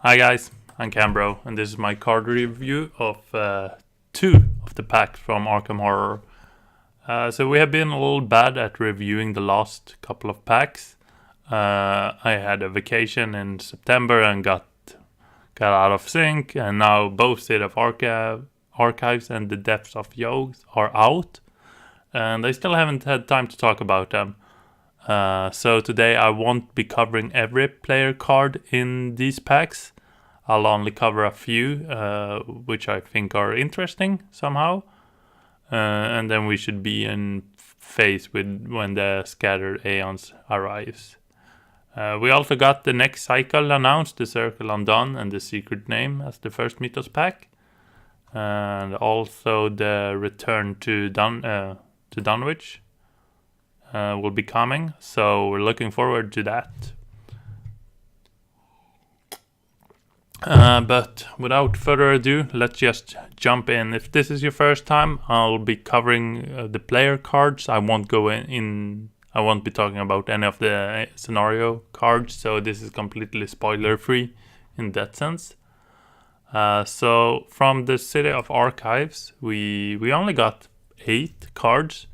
Hi guys, I'm Cambro, and this is my card review of two of the packs from Arkham Horror. So we have been a little bad at reviewing the last couple of packs. I had a vacation in September and got out of sync, and now both State of Archives and the Depths of Yoth are out, and I still haven't had time to talk about them. So today I won't be covering every player card in these packs. I'll only cover a few, which I think are interesting somehow. And then we should be in phase with when the Scattered Aeons arrives. We also got the next cycle announced, the Circle Undone and the Secret Name as the first Mythos Pack. And also the Return to Dunwich will be coming, so we're looking forward to that. But without further ado, let's just jump in. If this is your first time, I'll be covering the player cards. I won't go I won't be talking about any of the scenario cards, so this is completely spoiler free in that sense. So from the City of Archives, we only got 8 cards.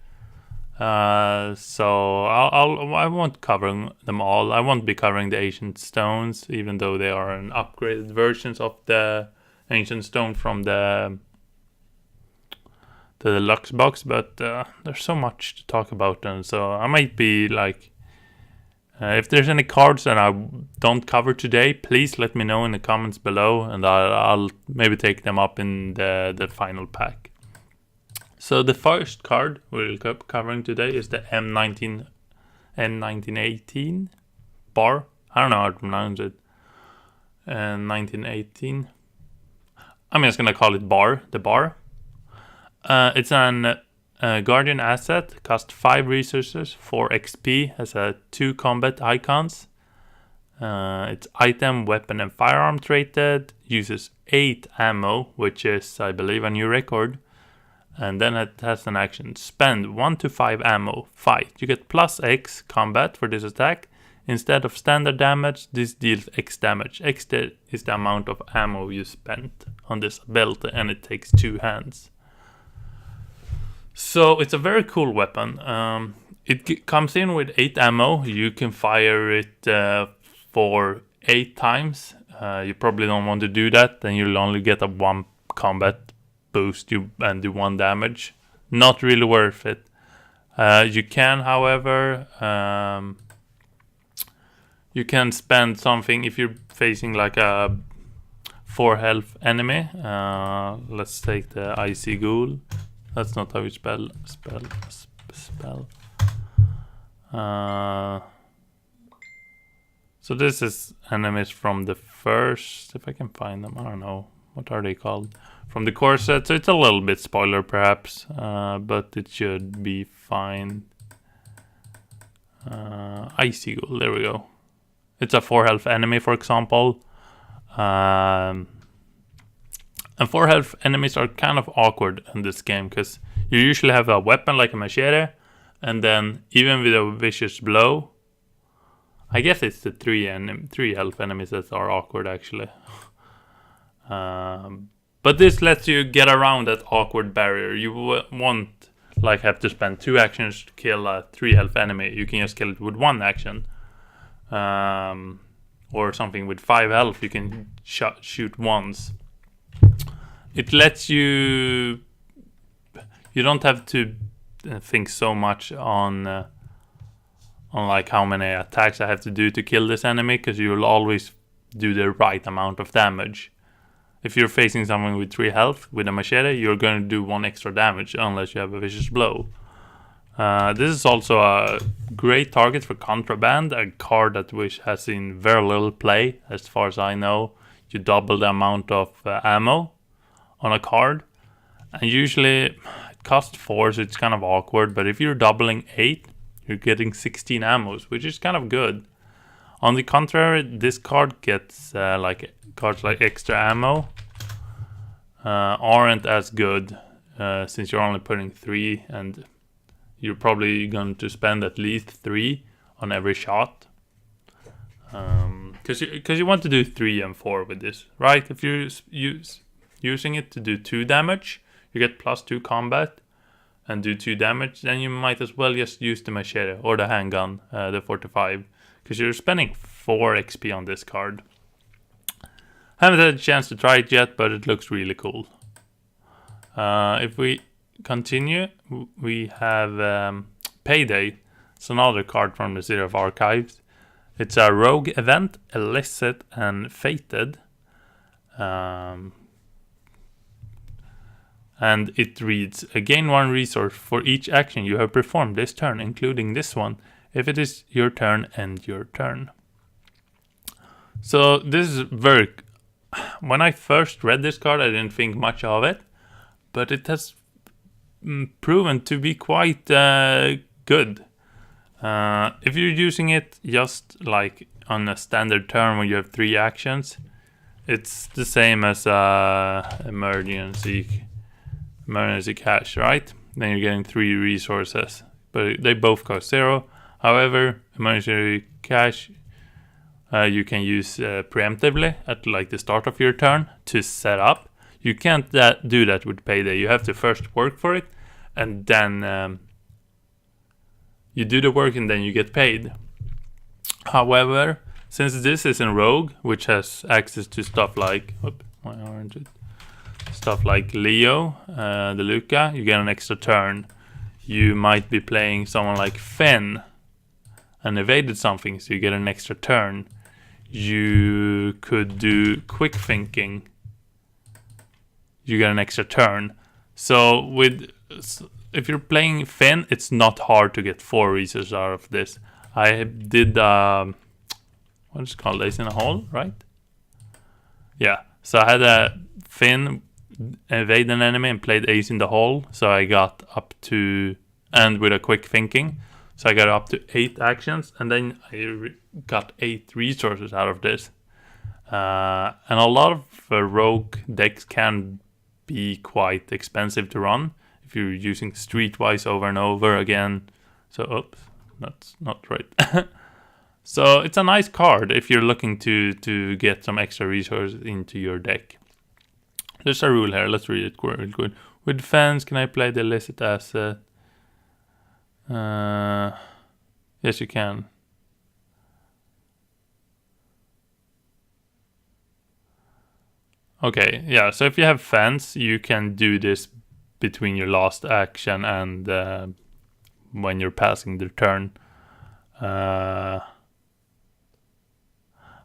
So I won't cover them all. I won't be covering the Ancient Stones, even though they are an upgraded versions of the Ancient Stone from the deluxe box. But there's so much to talk about them, so I might be like, if there's any cards that I don't cover today, please let me know in the comments below, and I'll maybe take them up in the final pack. So the first card we're covering today is the N1918 bar. I don't know how to pronounce it. N1918. I'm just gonna call it bar. The bar. It's an Guardian asset. Costs 5 resources, 4 XP. Has 2 combat icons. It's item, weapon, and firearm rated. Uses 8 ammo, which is, I believe, a new record. And then it has an action. Spend 1 to 5 ammo. Fight. You get plus X combat for this attack. Instead of standard damage, this deals X damage. X is the amount of ammo you spent on this ability, and it takes 2 hands. So it's a very cool weapon. It comes in with 8 ammo. You can fire it for 8 times. You probably don't want to do that. Then you'll only get a 1 combat boost you and do 1 damage. Not really worth it. You can, however, you can spend something if you're facing like a 4 health enemy. Let's take the Icy Ghoul. That's not how you spell. So this is enemies from the first, if I can find them, I don't know. What are they called? From the core set, so it's a little bit spoiler perhaps, but it should be fine. Icy Ghoul, there we go. It's a 4 health enemy, for example. And 4 health enemies are kind of awkward in this game, because you usually have a weapon like a machete, and then even with a vicious blow, I guess it's the 3 health enemies that are awkward actually. But this lets you get around that awkward barrier. You won't like have to spend 2 actions to kill a 3 health enemy. You can just kill it with 1 action. Or something with 5 health, you can shoot once. It lets you... You don't have to think so much on like how many attacks I have to do to kill this enemy, because you'll always do the right amount of damage. If you're facing someone with 3 health with a machete, you're going to do 1 extra damage unless you have a vicious blow. This is also a great target for Contraband, a card that has seen very little play as far as I know. You double the amount of ammo on a card, and usually it costs 4, so it's kind of awkward, but if you're doubling 8, you're getting 16 ammos, which is kind of good. On the contrary, this card gets like cards like extra ammo aren't as good, since you're only putting 3, and you're probably going to spend at least 3 on every shot. because you want to do 3 and 4 with this, right? If you're using it to do 2 damage, you get +2 combat and do 2 damage, then you might as well just use the machete or the handgun, the 45, because you're spending 4 XP on this card. Haven't had a chance to try it yet, but it looks really cool. If we continue, we have Payday. It's another card from the Series of Archives. It's a rogue event, illicit and fated. And it reads, gain 1 resource for each action you have performed this turn, including this one, if it is your turn, end your turn. So this is very... When I first read this card, I didn't think much of it, but it has proven to be quite good. If you're using it just like on a standard turn when you have 3 actions, it's the same as emergency cash, right? Then you're getting 3 resources, but they both cost 0. However, emergency cash you can use preemptively at like the start of your turn to set up. You can't do that with Payday. You have to first work for it, and then you do the work and then you get paid. However, since this is in Rogue, which has access to stuff like stuff like Leo, the Luca, you get an extra turn. You might be playing someone like Finn and evaded something, so you get an extra turn. You could do quick thinking. You get an extra turn. So if you're playing Finn, it's not hard to get 4 resources out of this. I did what is it called? Ace in a Hole, right? Yeah. So I had a Finn evade an enemy and played Ace in the Hole. So I got up to, and with a quick thinking, so I got up to 8 actions, and then I got 8 resources out of this. And a lot of rogue decks can be quite expensive to run if you're using Streetwise over and over again. So, oops, that's not right. So it's a nice card if you're looking to get some extra resources into your deck. There's a rule here. Let's read it real quick. With fans, can I play the illicit asset? Yes, you can. Okay, yeah, so if you have fence, you can do this between your last action and when you're passing the turn.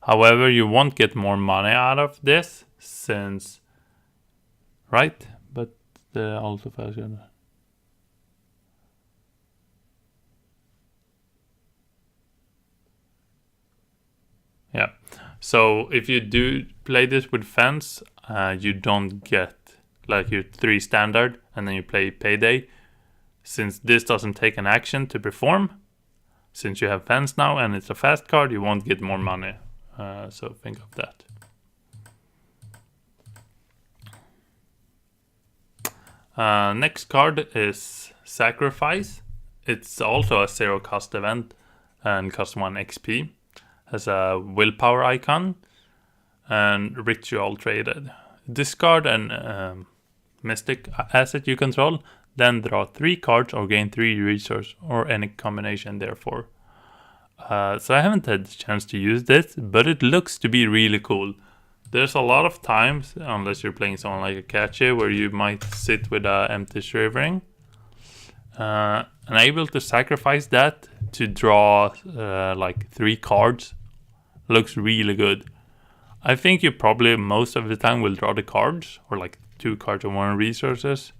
However, you won't get more money out of this since... Right? But the also fashion... Yeah, so if you do play this with fence, you don't get like your 3 standard and then you play Payday. Since this doesn't take an action to perform, since you have fence now and it's a fast card, you won't get more money. So think of that. Next card is Sacrifice. It's also a 0 cost event and costs 1 XP. Has a willpower icon and ritual traded. Discard an mystic asset you control, then draw 3 cards or gain 3 resources or any combination therefore. So I haven't had the chance to use this, but it looks to be really cool. There's a lot of times, unless you're playing someone like a Catchy, where you might sit with an empty Shivering. And able to sacrifice that to draw like 3 cards looks really good. I think you probably most of the time will draw the cards, or like 2 cards or 1 resources.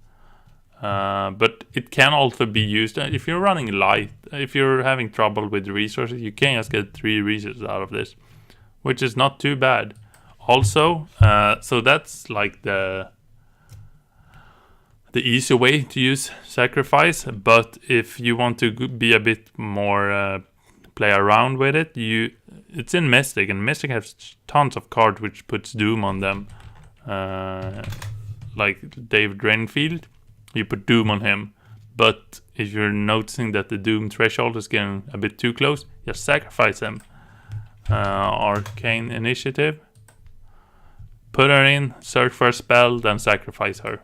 But it can also be used if you're running light. If you're having trouble with resources, you can just get 3 resources out of this, which is not too bad. Also, so that's like the easy way to use Sacrifice. But if you want to be a bit more play around with it, it's in Mystic, and Mystic has tons of cards which puts Doom on them. Like Dave Drainfield, you put Doom on him. But if you're noticing that the Doom threshold is getting a bit too close, just sacrifice him. Arcane Initiative. Put her in, search for a spell, then sacrifice her.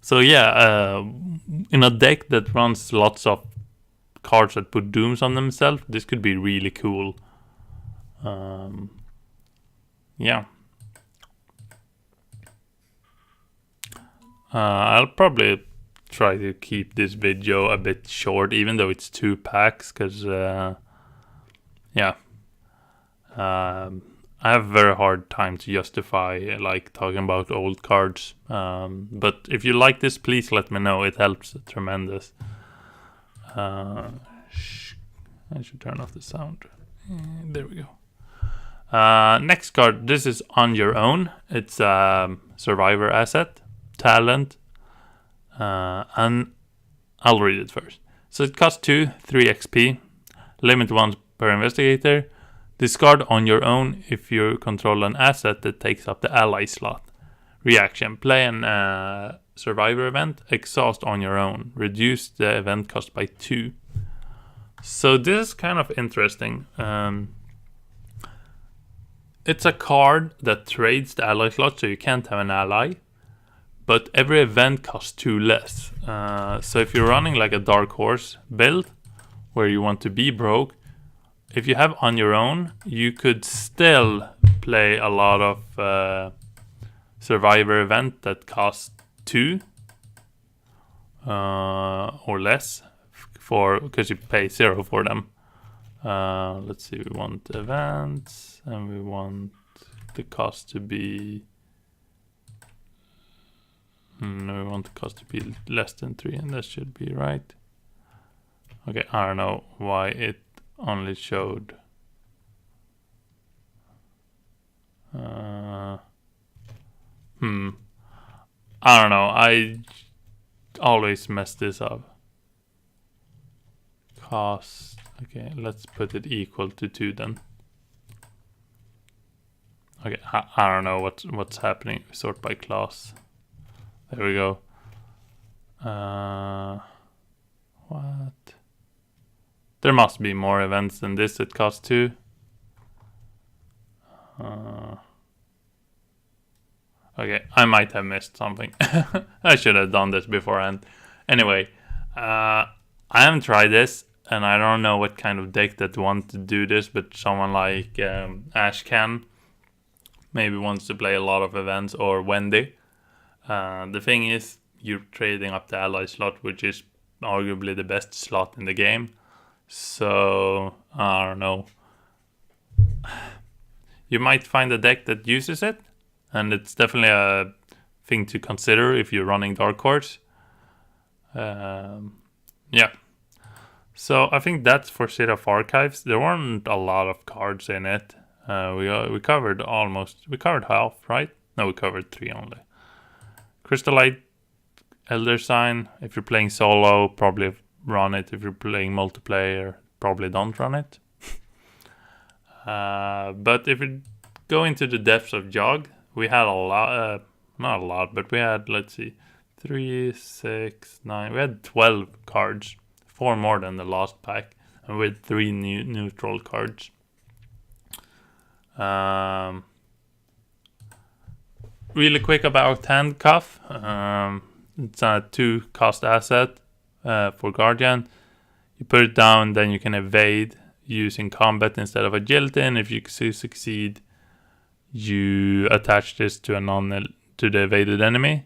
So yeah, in a deck that runs lots of cards that put dooms on themselves, this could be really cool. Yeah. I'll probably try to keep this video a bit short, even though it's 2 packs, because yeah, I have a very hard time to justify like talking about old cards. But if you like this, please let me know. It helps tremendous. I should turn off the sound. There we go. Next card. This is On Your Own. It's a survivor asset, talent, and I'll read it first. So it costs 2, 3 XP, limit 1 per investigator. Discard On Your Own if you control an asset that takes up the ally slot. Reaction. Play an survivor event. Exhaust On Your Own. Reduce the event cost by 2. So this is kind of interesting. It's a card that trades the ally slot, so you can't have an ally. But every event costs 2 less. So if you're running like a Dark Horse build, where you want to be broke, if you have On Your Own, you could still play a lot of survivor event that cost 2 or less, because you pay 0 for them. Let's see, we want events, and we want the cost to be... No, we want the cost to be less than 3, and that should be right. Okay, I don't know why it only showed I don't know, I always mess this up. Cost, okay, let's put it equal to 2 then. Okay, I don't know what's happening. Sort by class. There we go. What? There must be more events than this that cost 2. Okay, I might have missed something. I should have done this beforehand. Anyway, I haven't tried this, and I don't know what kind of deck that wants to do this, but someone like Ash can maybe wants to play a lot of events, or Wendy. The thing is, you're trading up the ally slot, which is arguably the best slot in the game. So, I don't know. You might find a deck that uses it, and it's definitely a thing to consider if you're running Dark Horse. Yeah. So, I think that's for City of Archives. There weren't a lot of cards in it. We covered half, right? No, we covered 3 only. Crystallite, Elder Sign. If you're playing solo, probably run it. If you're playing multiplayer, probably don't run it. But if you go into the depths of Jog, we had a lot, not a lot, but we had, let's see, 3, 6, 9, we had 12 cards, 4 more than the last pack, and we had 3 neutral cards. Really quick about Handcuff. It's a 2 cost asset for Guardian. You put it down, then you can evade using combat instead of agility, and if you succeed, you attach this to to the evaded enemy,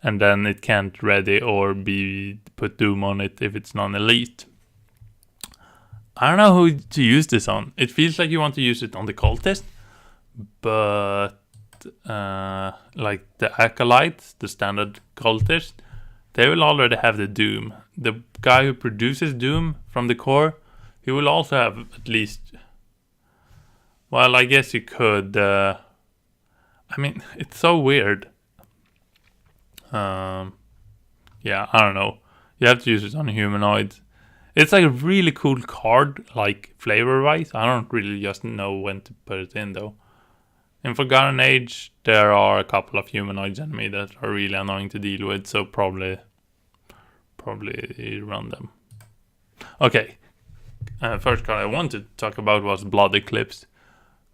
and then it can't ready or be put doom on it if it's non-elite. I don't know who to use this on. It feels like you want to use it on the cultist, but like the acolytes, the standard cultist, they will already have the doom. The guy who produces doom from the core, he will also have at least... Well, I guess you could... I mean, it's so weird. Yeah, I don't know. You have to use it on humanoids. It's like a really cool card, like flavor-wise. I don't really just know when to put it in, though. In Forgotten Age, there are a couple of humanoids enemy that are really annoying to deal with, so probably run them. Okay. first card I wanted to talk about was Blood Eclipse.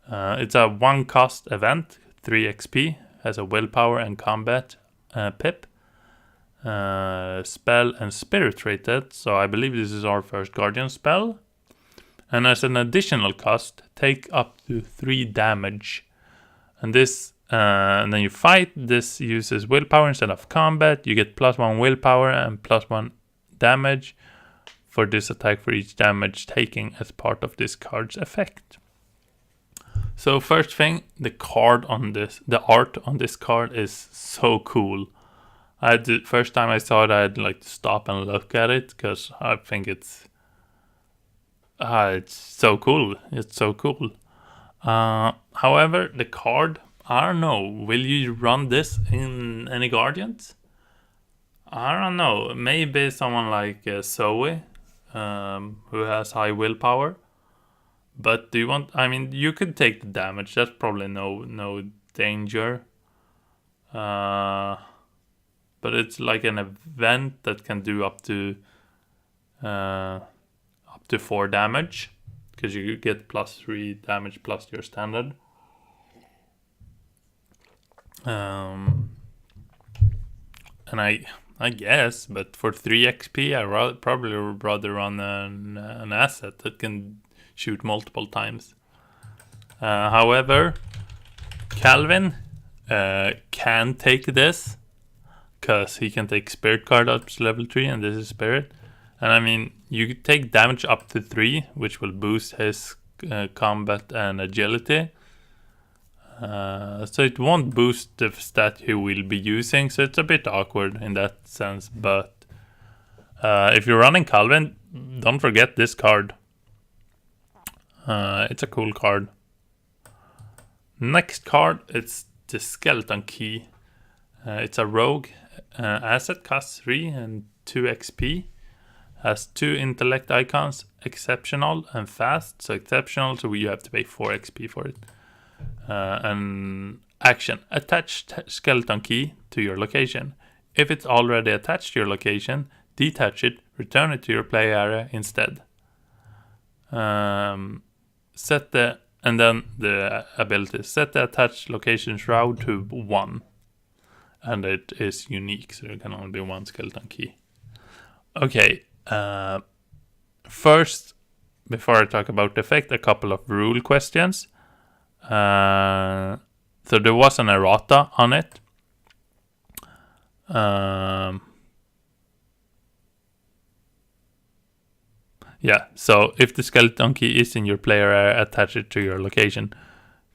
It's a 1-cost event, 3 XP, has a willpower and combat pip, spell and spirit rated, so I believe this is our first guardian spell. And as an additional cost, take up to 3 damage. And this, and then you fight. This uses willpower instead of combat. You get +1 willpower and +1 damage for this attack for each damage taken as part of this card's effect. So first thing, the art on this card is so cool. First time I saw it, I had like to stop and look at it because I think it's so cool. It's so cool. However, the card, I don't know. Will you run this in any Guardians? I don't know. Maybe someone like Zoe, who has high willpower. But do you want? I mean, you could take the damage. That's probably no danger. But it's like an event that can do up to 4 damage, because you get +3 damage plus your standard. And I guess, but for 3 XP, I probably would rather run an asset that can shoot multiple times. However, Calvin can take this, because he can take Spirit card up to level 3, and this is Spirit. And I mean, you take damage up to 3, which will boost his combat and agility. So it won't boost the stat he will be using, so it's a bit awkward in that sense. But if you're running Calvin, don't forget this card. It's a cool card. Next card, it's the Skeleton Key. It's a rogue asset, costs 3 and 2 XP. Has 2 intellect icons, exceptional and fast. So exceptional, so you have to pay 4 XP for it. And action, attach skeleton key to your location. If it's already attached to your location, detach it, return it to your play area instead. And then the ability, set the attached location shroud to 1. And it is unique, so there can only be 1 skeleton key. Okay. First, before I talk about the effect, a couple of rule questions. So there was an errata on it. Yeah, so if the skeleton key is in your player area, attach it to your location.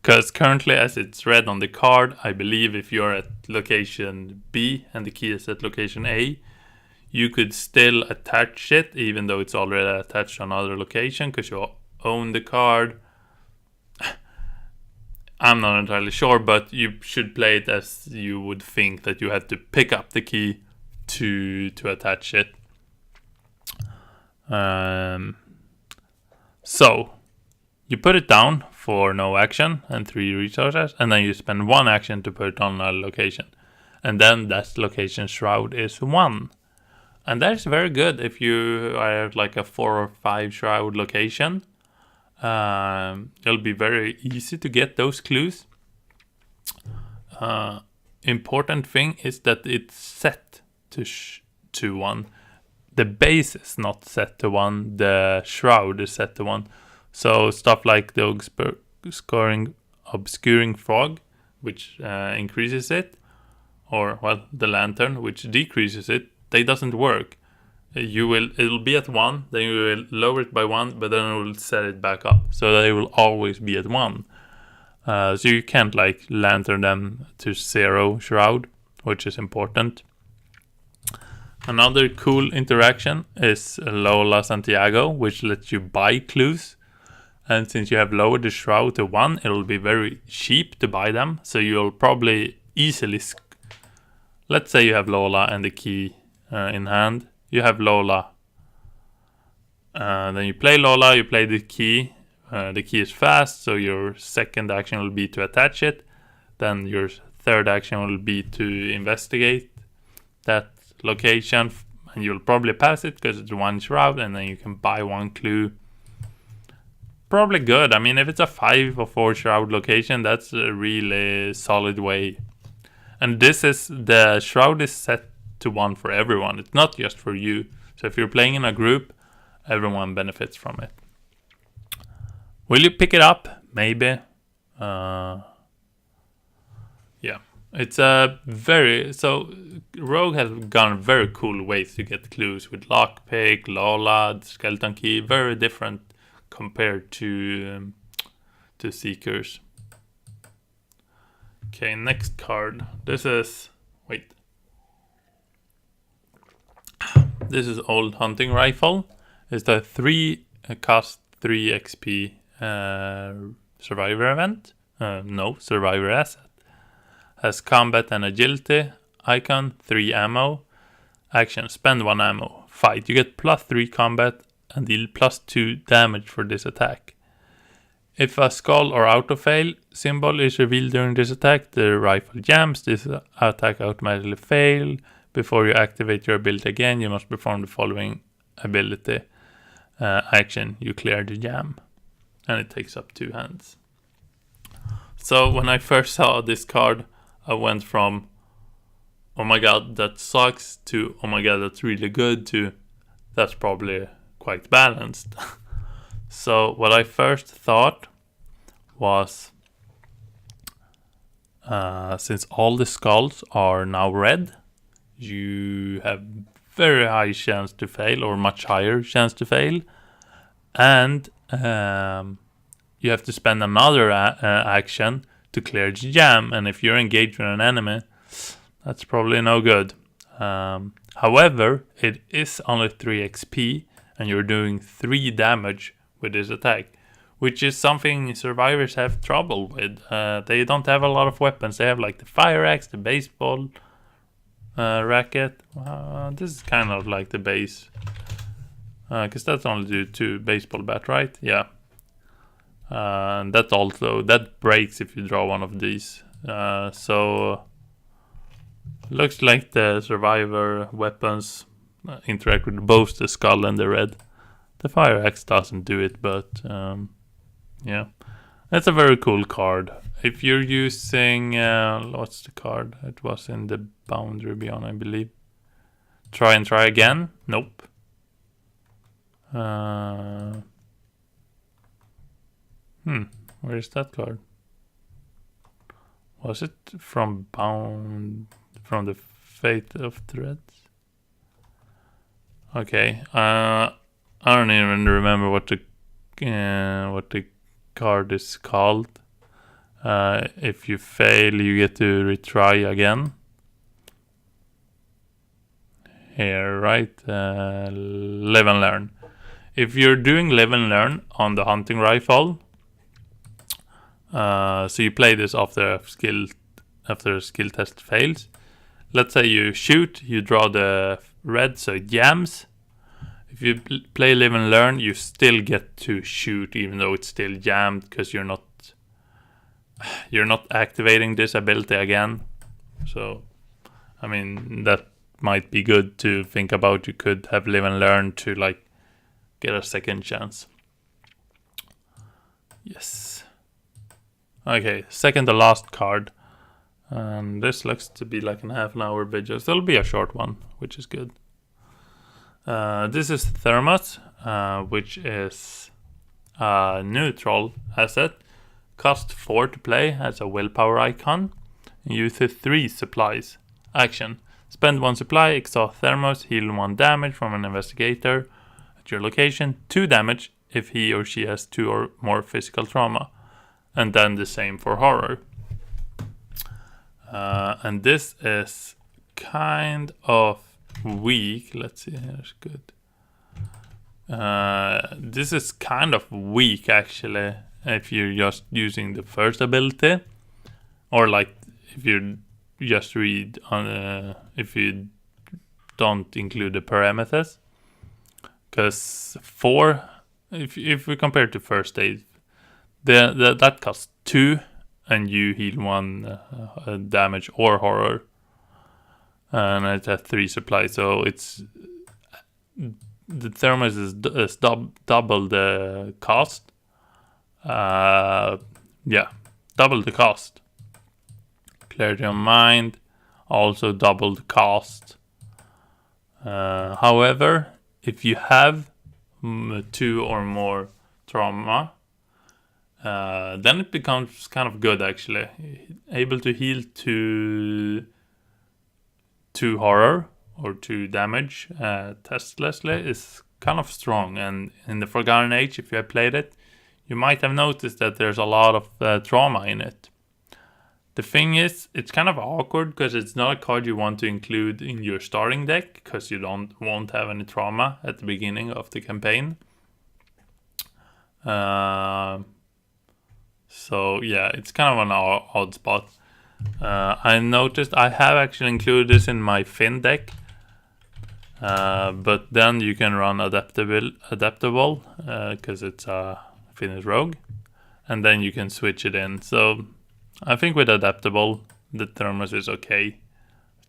Because currently, as it's read on the card, I believe if you're at location B and the key is at location A, you could still attach it, even though it's already attached to another location, because you own the card. I'm not entirely sure, but you should play it as you would think that you had to pick up the key to attach it. So you put it down for no action and 3 resources, and then you spend 1 action to put it on a location. And then that location shroud is 1. And that's very good if you are at like a 4 or 5 shroud location. It'll be very easy to get those clues. Important thing is that it's set to 1. The base is not set to 1. The shroud is set to 1. So stuff like the obscuring fog, which increases it, or well, the lantern, which decreases it, they doesn't work. It'll be at 1, then you will lower it by 1, but then it will set it back up. So they will always be at 1. So you can't like lantern them to 0 shroud, which is important. Another cool interaction is Lola Santiago, which lets you buy clues. And since you have lowered the shroud to 1, it'll be very cheap to buy them. So you'll probably easily... Let's say you have Lola and the key in hand. You have Lola. Then you play Lola, you play the key. The key is fast, so your second action will be to attach it. Then your third action will be to investigate that location. And you'll probably pass it because it's 1 shroud, and then you can buy 1 clue. probably good. I mean, if it's a 5 or 4 shroud location, that's a really solid way. And the shroud is set to 1 for everyone. It's not just for you. So if you're playing in a group, everyone benefits from it. Will you pick it up? Maybe. Yeah. It's a Rogue has gone very cool ways to get clues with lockpick, Lola, skeleton key, very different compared to Seekers. Okay, next card. This is Old Hunting Rifle. It's the 3 cost 3 XP survivor event. Survivor asset. Has combat and agility. Icon, 3 ammo. Action, spend 1 ammo. Fight. You get +3 combat and deal +2 damage for this attack. If a skull or auto fail symbol is revealed during this attack, the rifle jams. This attack automatically fail. Before you activate your ability again, you must perform the following ability action. You clear the jam. And it takes up 2 hands. So when I first saw this card, I went from, oh my god, that sucks, to, oh my god, that's really good, to, that's probably quite balanced. So what I first thought was, since all the skulls are now red, you have very high chance to fail, or much higher chance to fail, and you have to spend another action to clear the jam, and if you're engaged with an enemy, that's probably no good. However, it is only 3 XP, and you're doing 3 damage with this attack, which is something survivors have trouble with. They don't have a lot of weapons. They have like the fire axe, the baseball racket. This is kind of like the base, because that's only due to baseball bat, right? Yeah. That breaks if you draw one of these. So looks like the survivor weapons interact with both the skull and the red. The fire axe doesn't do it, but yeah, that's a very cool card. If you're using what's the card? It was in the Boundary Beyond, I believe. Try and try again. Nope. Where is that card? Was it from the Fate of Threads? Okay. I don't even remember what the card is called. If you fail, you get to retry again. Here, right? Live and learn. If you're doing live and learn on the hunting rifle, so you play this after a skill test fails. Let's say you shoot, you draw the red, so it jams. If you play live and learn, you still get to shoot, even though it's still jammed, because you're not activating this ability again. So, I mean, that might be good to think about. You could have live and learn to like get a second chance. Yes. Okay, second to last card. And this looks to be like a half-an-hour video. So it'll be a short one, which is good. This is Thermos, which is a neutral asset. Cost 4 to play, has a willpower icon. Uses 3 supplies. Action. Spend 1 supply, exhaust Thermos, heal 1 damage from an investigator at your location. 2 damage if he or she has 2 or more physical trauma. And then the same for horror. And this is kind of weak. Let's see, here's good. This is kind of weak actually, if you're just using the first ability, or like if you just read on if you don't include the parameters. Because 4, if we compare to first aid, that costs 2, and you heal 1 damage or horror, and it has 3 supplies. So it's the Thermos is double the cost, Yeah, double the cost. Clarity of Mind, also double the cost. However, if you have 2 or more trauma, then it becomes kind of good actually. Able to heal to 2 horror or 2 damage testlessly is kind of strong. And in the Forgotten Age, if you have played it, you might have noticed that there's a lot of trauma in it. The thing is, it's kind of awkward because it's not a card you want to include in your starting deck because you won't have any trauma at the beginning of the campaign. So yeah, it's kind of an odd spot. I noticed I have actually included this in my Finn deck, but then you can run adaptable because it's a Finnish rogue, and then you can switch it in. So I think with adaptable, the Thermos is okay.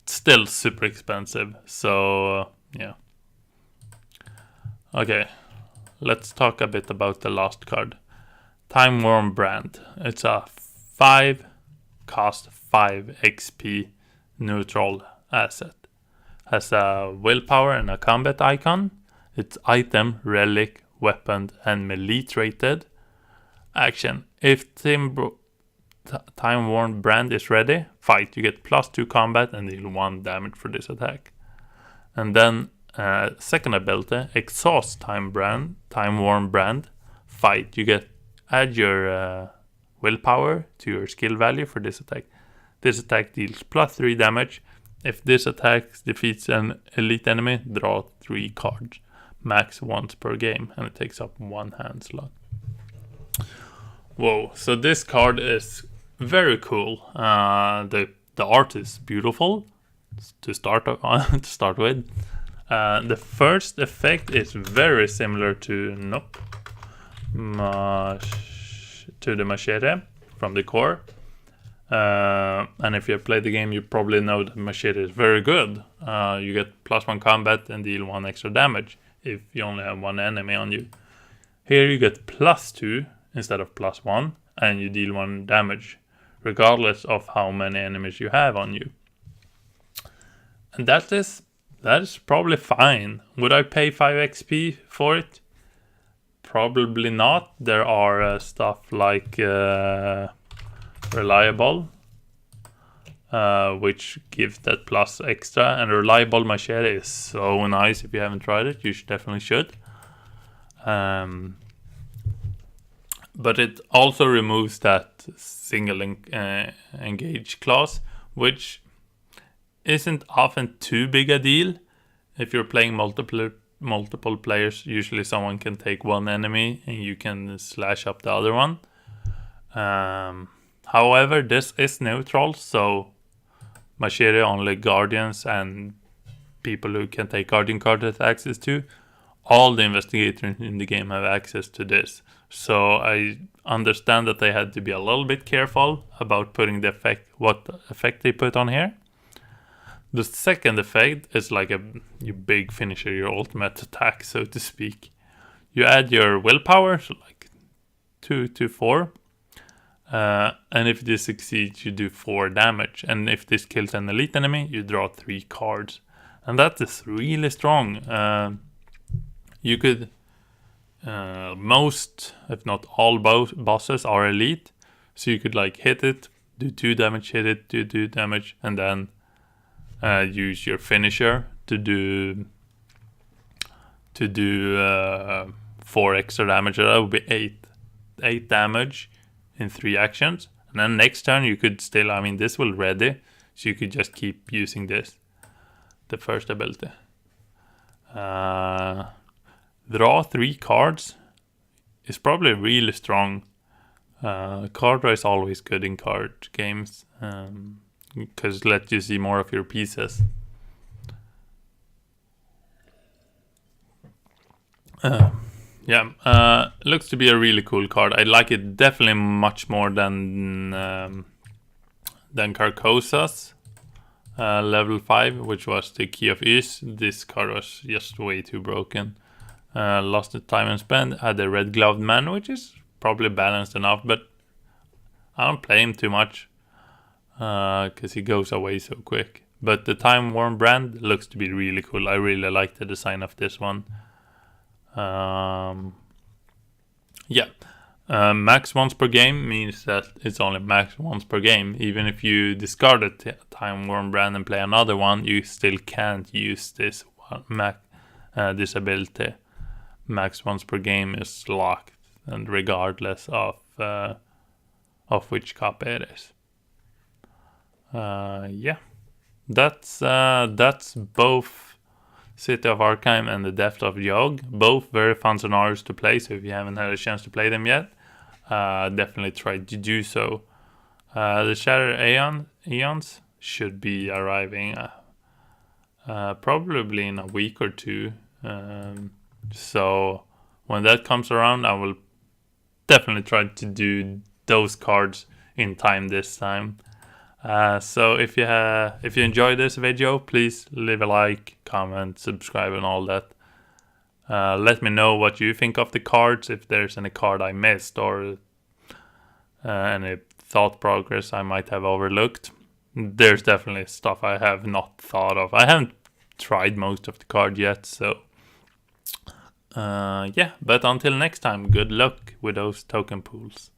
It's still super expensive, so yeah. Okay, let's talk a bit about the last card. Time Worn Brand. It's a 5 cost 5 XP neutral asset. Has a willpower and a combat icon. It's item, relic, weapon, and melee rated. Action. If Time Worn Brand is ready, fight. You get +2 combat and deal 1 damage for this attack. And then second ability, Exhaust Time Worn Brand, fight. You get add your willpower to your skill value for this attack. This attack deals +3 damage. If this attack defeats an elite enemy, draw 3 cards, max once per game, and it takes up 1 hand slot. Whoa! So this card is very cool. The art is beautiful to start with. The first effect is very similar to the machete from the core. And if you have played the game, you probably know that machete is very good. You get +1 combat and deal 1 extra damage if you only have 1 enemy on you. Here you get +2 instead of +1, and you deal 1 damage regardless of how many enemies you have on you. And that is probably fine. Would I pay 5 XP for it? Probably not. There are stuff like Reliable, which gives that plus extra, and Reliable Machete is so nice. If you haven't tried it, you definitely should. But it also removes that single engage clause, which isn't often too big a deal. If you're playing multiple players, usually someone can take 1 enemy and you can slash up the other one. However, this is neutral, so Machete only Guardians and people who can take Guardian card have access to. All the investigators in the game have access to this. So I understand that they had to be a little bit careful about putting what effect they put on here. The second effect is like your big finisher, your ultimate attack, so to speak. You add your willpower, so like 2 to 4. And if this succeeds, you do 4 damage. And if this kills an elite enemy, you draw 3 cards. And that is really strong. You could... most, if not all bosses are elite. So you could like hit it, do 2 damage, hit it, do 2 damage, and then use your finisher to do 4 extra damage. That would be 8 damage in 3 actions. And then next turn you could still, this will ready, so you could just keep using this, the first ability. Draw 3 cards is probably really strong. Card draw is always good in card games, because it lets you see more of your pieces. Looks to be a really cool card. I like it definitely much more than Carcosa's level 5, which was the Key of Ys. This card was just way too broken. Lost the time and spend. Had a red gloved man, which is probably balanced enough, but I don't play him too much because he goes away so quick. But the Time Worn brand looks to be really cool. I really like the design of this one. Yeah. Max once per game means that it's only max once per game. Even if you discard the Time Worn brand and play another one, you still can't use this this ability. Max once per game is locked, and regardless of which copy it is. Yeah. That's both City of Arkham and the Depth of Yoth. Both very fun scenarios to play, so if you haven't had a chance to play them yet, definitely try to do so. The Shattered Aeons should be arriving probably in a week or two. So when that comes around, I will definitely try to do those cards in time this time. So if you enjoyed this video, please leave a like, comment, subscribe and all that. Let me know what you think of the cards, if there's any card I missed or any thought progress I might have overlooked. There's definitely stuff I have not thought of. I haven't tried most of the card yet, so yeah. But until next time, good luck with those token pools.